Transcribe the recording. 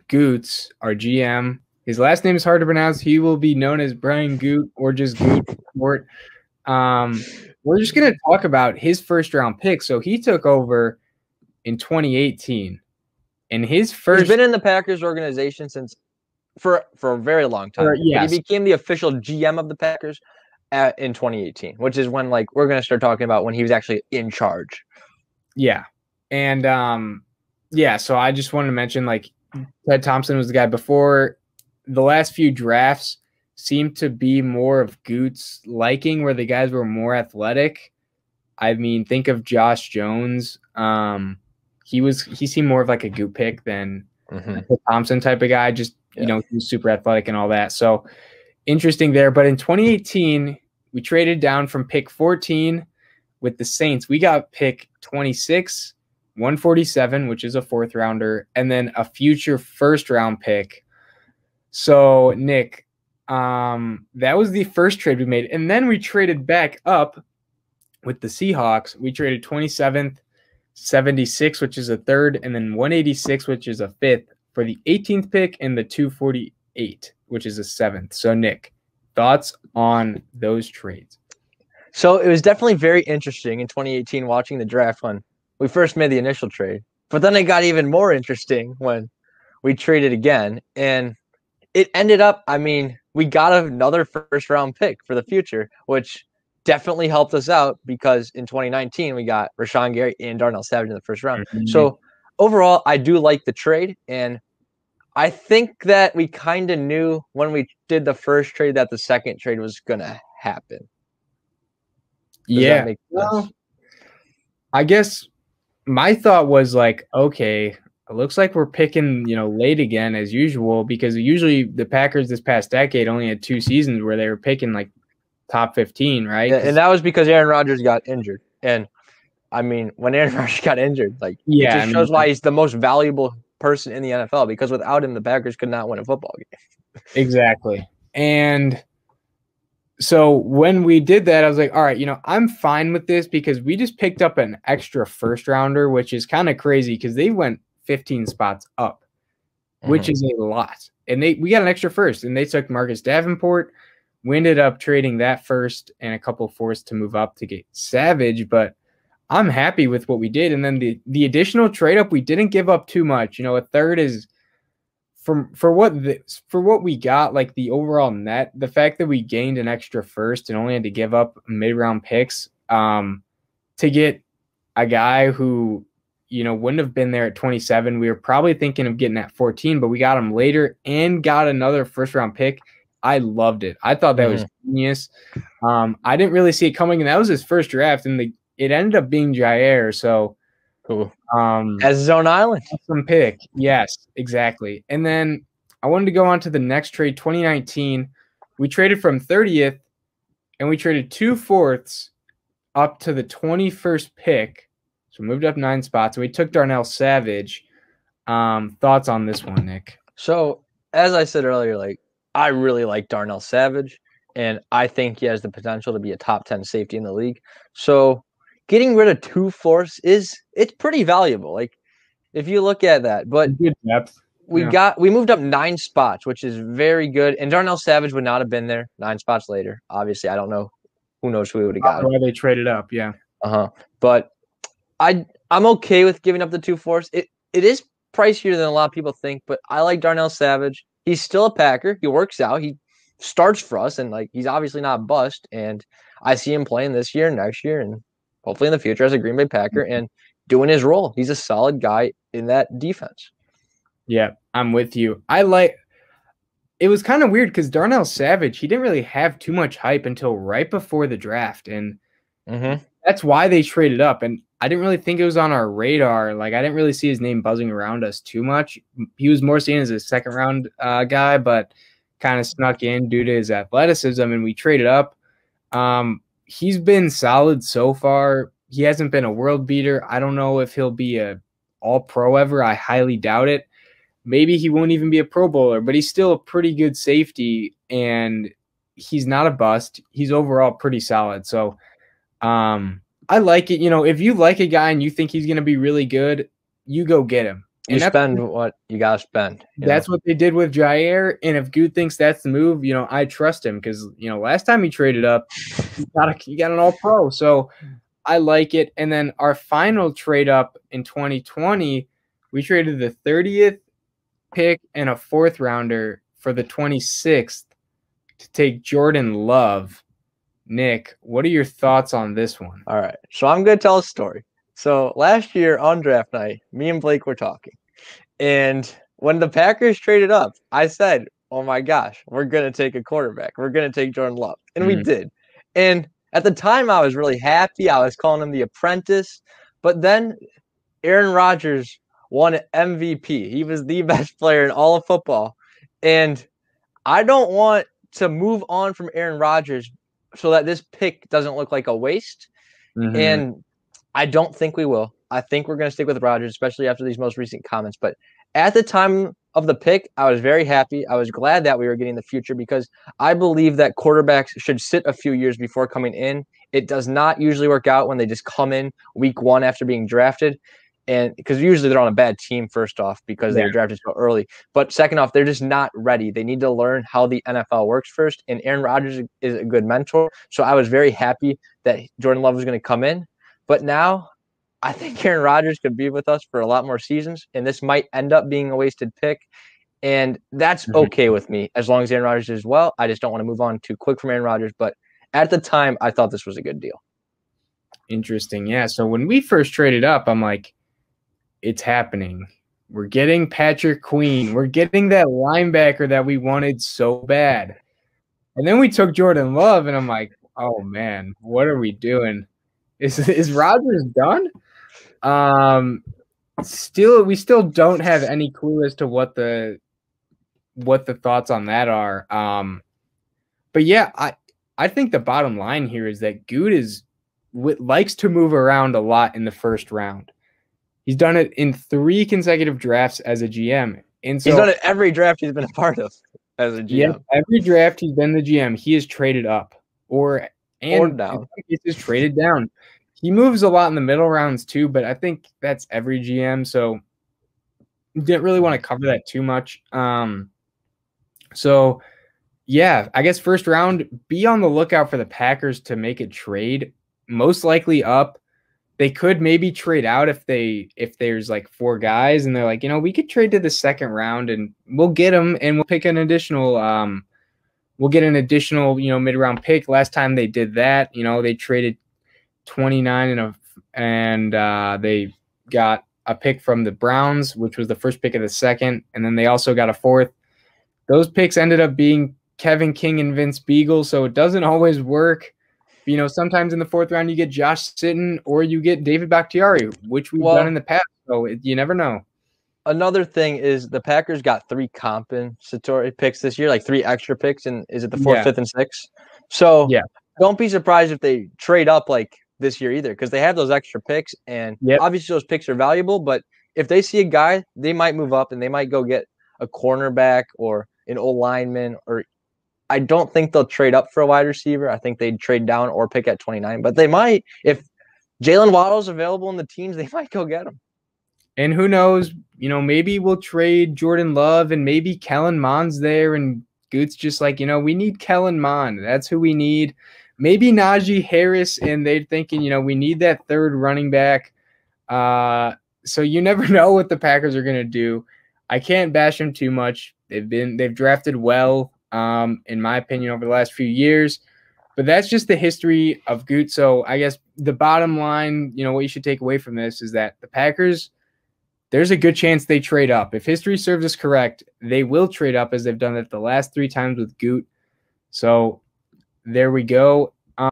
Goots, our GM. His last name is hard to pronounce. He will be known as Brian Goot or just Goot for short. We're just going to talk about his first-round pick. So he took over in 2018. And his first – he's been in the Packers organization since for a very long time. Yes. But he became the official GM of the Packers in 2018, which is when we're going to start talking about when he was actually in charge. Yeah. And so I just wanted to mention Ted Thompson was the guy before. The last few drafts seemed to be more of Goot's liking, where the guys were more athletic. I mean, think of Josh Jones. He seemed more of like a Goot pick than a Thompson type of guy. Just he was super athletic and all that. So interesting there. But in 2018, we traded down from pick 14 with the Saints. We got pick 26, 147, which is a fourth rounder, and then a future first round pick. So Nick, that was the first trade we made. And then we traded back up with the Seahawks. We traded 27th, 76, which is a third, and then 186, which is a fifth, for the 18th pick and the 248, which is a seventh. So Nick, thoughts on those trades? So it was definitely very interesting in 2018 watching the draft when we first made the initial trade. But then it got even more interesting when we traded again. And it ended up, we got another first-round pick for the future, which definitely helped us out because in 2019 we got Rashawn Gary and Darnell Savage in the first round. So overall, I do like the trade, and I think that we kind of knew when we did the first trade that the second trade was going to happen. Yeah. Well, I guess my thought was okay, it looks like we're picking, late again as usual, because usually the Packers this past decade only had 2 seasons where they were picking top 15, right? Yeah, and that was because Aaron Rodgers got injured. And when Aaron Rodgers got injured, it just shows why he's the most valuable person in the NFL, because without him, the Packers could not win a football game. Exactly. And so when we did that, I was like, all right, I'm fine with this because we just picked up an extra first rounder, which is kind of crazy because they went 15 spots up, which is a lot. And we got an extra first, and they took Marcus Davenport. We ended up trading that first and a couple fourths to move up to get Savage, but I'm happy with what we did. And then the additional trade up, we didn't give up too much. A third is for what we got, the overall net, the fact that we gained an extra first and only had to give up mid-round picks to get a guy who, wouldn't have been there at 27. We were probably thinking of getting at 14, but we got him later and got another first-round pick. I loved it. I thought that was genius. I didn't really see it coming, and that was his first draft, and it ended up being Jair. So cool. As his own island. Awesome pick. Yes, exactly. And then I wanted to go on to the next trade, 2019. We traded from 30th, and we traded 2 fourths up to the 21st pick. So we moved up 9 spots, and we took Darnell Savage. Thoughts on this one, Nick? So as I said earlier, I really like Darnell Savage, and I think he has the potential to be a top 10 safety in the league. So getting rid of 2 fourths it's pretty valuable. If you look at that, but good depth. We moved up 9 spots, which is very good. And Darnell Savage would not have been there 9 spots later. Obviously, I don't know. Who knows who we would have got? Why they traded up, yeah. But I'm okay with giving up the 2 fourths. It is pricier than a lot of people think, but I like Darnell Savage. He's still a Packer. He works out. He starts for us, and he's obviously not a bust. And I see him playing this year, next year, and hopefully in the future as a Green Bay Packer and doing his role. He's a solid guy in that defense. Yeah, I'm with you. It was kind of weird because Darnell Savage, he didn't really have too much hype until right before the draft, and that's why they traded up. And I didn't really think it was on our radar. I didn't really see his name buzzing around us too much. He was more seen as a second-round guy, but kind of snuck in due to his athleticism, and we traded up. He's been solid so far. He hasn't been a world beater. I don't know if he'll be a all-pro ever. I highly doubt it. Maybe he won't even be a Pro Bowler, but he's still a pretty good safety, and he's not a bust. He's overall pretty solid. So I like it. If you like a guy and you think he's going to be really good, you go get him. You spend what you gotta spend. That's what they did with Jair. And if Goot thinks that's the move, I trust him because last time he traded up, he got an All-Pro. So I like it. And then our final trade up in 2020, we traded the 30th pick and a 4th rounder for the 26th to take Jordan Love. Nick, what are your thoughts on this one? All right. So I'm going to tell a story. So last year on draft night, me and Blake were talking. And when the Packers traded up, I said, oh my gosh, we're going to take a quarterback. We're going to take Jordan Love. And we did. And at the time, I was really happy. I was calling him the apprentice. But then Aaron Rodgers won MVP. He was the best player in all of football. And I don't want to move on from Aaron Rodgers so that this pick doesn't look like a waste. And I don't think we will. I think we're going to stick with Rodgers, especially after these most recent comments. But at the time of the pick, I was very happy. I was glad that we were getting the future because I believe that quarterbacks should sit a few years before coming in. It does not usually work out when they just come in week 1 after being drafted. And because usually they're on a bad team, first off, because they were drafted so early. But second off, they're just not ready. They need to learn how the NFL works first. And Aaron Rodgers is a good mentor. So I was very happy that Jordan Love was going to come in. But now I think Aaron Rodgers could be with us for a lot more seasons. And this might end up being a wasted pick. And that's okay with me as long as Aaron Rodgers is well. I just don't want to move on too quick from Aaron Rodgers. But at the time, I thought this was a good deal. Interesting. Yeah. So when we first traded up, I'm like, it's happening. We're getting Patrick Queen. We're getting that linebacker that we wanted so bad. And then we took Jordan Love, and I'm like, oh, man, what are we doing? Is Rodgers done? We still don't have any clue as to what the thoughts on that are. But yeah, I think the bottom line here is that Good likes to move around a lot in the first round. He's done it in 3 consecutive drafts as a GM. And so, he's done it every draft he's been a part of as a GM. Yeah, every draft he's been the GM, he has traded up or down. In some cases, traded down. He moves a lot in the middle rounds too, but I think that's every GM. So didn't really want to cover that too much. So yeah, I guess first round, be on the lookout for the Packers to make a trade. Most likely up. They could maybe trade out if there's like 4 guys and they're like, we could trade to the second round and we'll get them and we'll pick an additional mid-round pick. Last time they did that, they traded 29 and they got a pick from the Browns, which was the first pick of the second, and then they also got a 4th. Those picks ended up being Kevin King and Vince Beagle, so it doesn't always work. Sometimes in the 4th round you get Josh Sitton or you get David Bakhtiari, which we've done in the past. So you never know. Another thing is the Packers got 3 compensatory picks this year, like 3 extra picks, and is it the 4th, 5th, and 6th? So don't be surprised if they trade up like this year either, because they have those extra picks, and obviously those picks are valuable. But if they see a guy, they might move up and they might go get a cornerback or an old lineman, or I don't think they'll trade up for a wide receiver. I think they'd trade down or pick at 29. But they might, if Jalen Waddle's available in the teams, they might go get him. And who knows, maybe we'll trade Jordan Love and maybe Kellen Mond's there and Goot's just like, we need Kellen Mond. That's who we need. Maybe Najee Harris, and they're thinking, we need that 3rd running back. So you never know what the Packers are going to do. I can't bash them too much. They've drafted well. In my opinion, over the last few years. But that's just the history of Goot. So I guess the bottom line, what you should take away from this is that the Packers, there's a good chance they trade up. If history serves us correct, they will trade up as they've done it the last 3 times with Goot. So there we go.